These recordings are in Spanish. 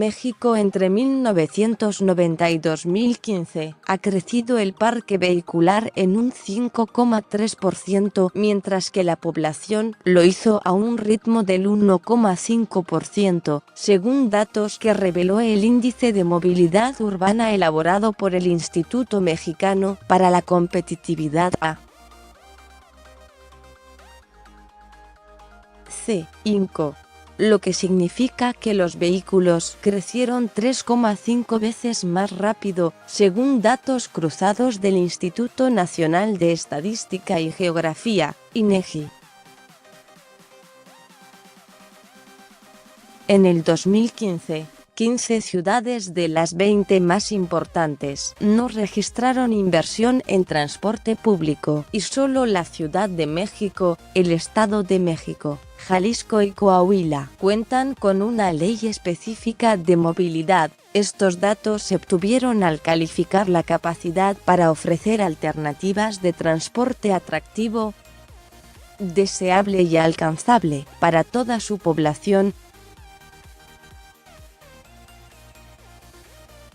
México entre 1990 y 2015, ha crecido el parque vehicular en un 5,3%, mientras que la población lo hizo a un ritmo del 1,5%, según datos que reveló el Índice de Movilidad Urbana elaborado por el Instituto Mexicano para la Competitividad (INCO), lo que significa que los vehículos crecieron 3,5 veces más rápido, según datos cruzados del Instituto Nacional de Estadística y Geografía, INEGI. En el 2015, 15 ciudades de las 20 más importantes no registraron inversión en transporte público, y solo la Ciudad de México, el Estado de México, Jalisco y Coahuila cuentan con una ley específica de movilidad. Estos datos se obtuvieron al calificar la capacidad para ofrecer alternativas de transporte atractivo, deseable y alcanzable para toda su población.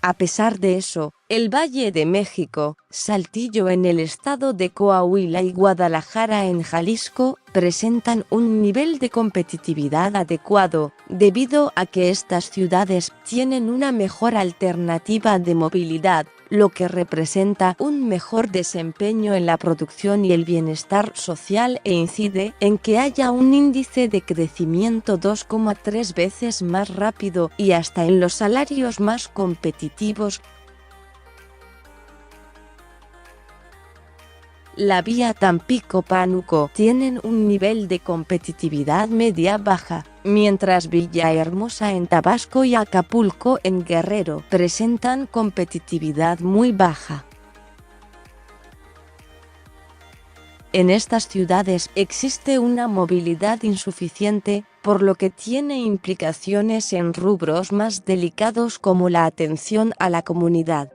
A pesar de eso, el Valle de México, Saltillo en el estado de Coahuila y Guadalajara en Jalisco presentan un nivel de competitividad adecuado, debido a que estas ciudades tienen una mejor alternativa de movilidad, lo que representa un mejor desempeño en la producción y el bienestar social e incide en que haya un índice de crecimiento 2,3 veces más rápido y hasta en los salarios más competitivos. La vía Tampico-Pánuco tienen un nivel de competitividad media-baja, mientras Villahermosa en Tabasco y Acapulco en Guerrero presentan competitividad muy baja. En estas ciudades existe una movilidad insuficiente, por lo que tiene implicaciones en rubros más delicados como la atención a la comunidad.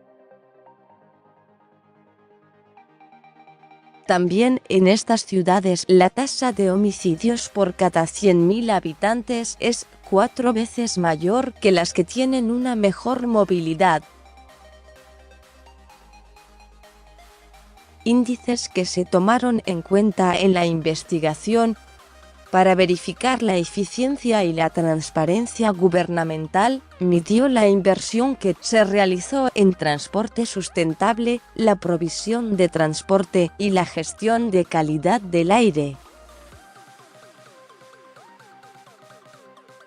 También en estas ciudades la tasa de homicidios por cada 100.000 habitantes es 4 veces mayor que las que tienen una mejor movilidad. Índices que se tomaron en cuenta en la investigación para verificar la eficiencia y la transparencia gubernamental, midió la inversión que se realizó en transporte sustentable, la provisión de transporte y la gestión de calidad del aire.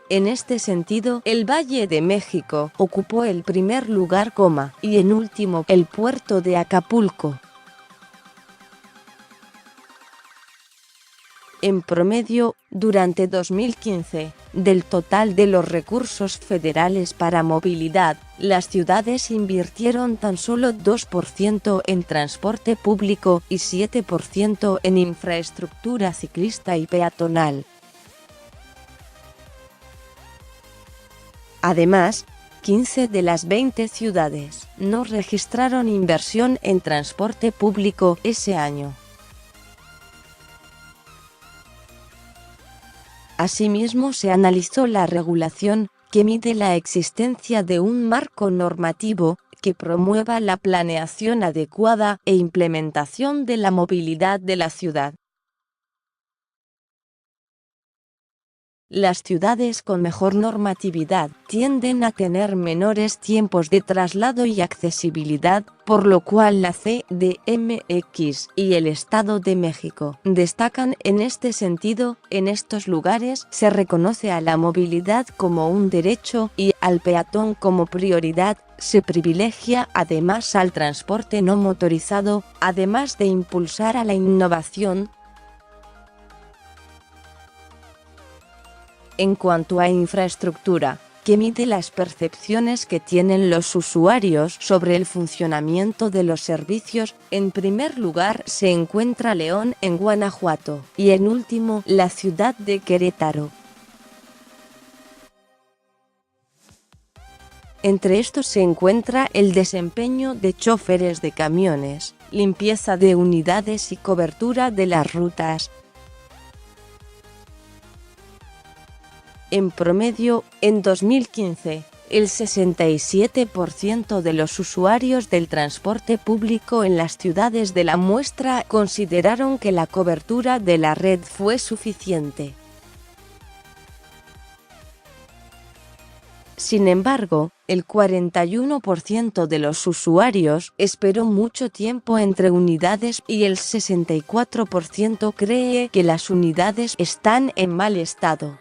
En este sentido, el Valle de México ocupó el primer lugar, y en último, el puerto de Acapulco. En promedio, durante 2015, del total de los recursos federales para movilidad, las ciudades invirtieron tan solo 2% en transporte público y 7% en infraestructura ciclista y peatonal. Además, 15 de las 20 ciudades no registraron inversión en transporte público ese año. Asimismo, se analizó la regulación, que mide la existencia de un marco normativo que promueva la planeación adecuada e implementación de la movilidad de la ciudad. Las ciudades con mejor normatividad tienden a tener menores tiempos de traslado y accesibilidad, por lo cual la CDMX y el Estado de México destacan en este sentido. En estos lugares se reconoce a la movilidad como un derecho y al peatón como prioridad. Se privilegia además al transporte no motorizado, además de impulsar a la innovación. En cuanto a infraestructura, que mide las percepciones que tienen los usuarios sobre el funcionamiento de los servicios, en primer lugar se encuentra León en Guanajuato, y en último la ciudad de Querétaro. Entre estos se encuentra el desempeño de choferes de camiones, limpieza de unidades y cobertura de las rutas. En promedio, en 2015, El 67% de los usuarios del transporte público en las ciudades de la muestra consideraron que la cobertura de la red fue suficiente. Sin embargo, el 41% de los usuarios esperó mucho tiempo entre unidades y el 64% cree que las unidades están en mal estado.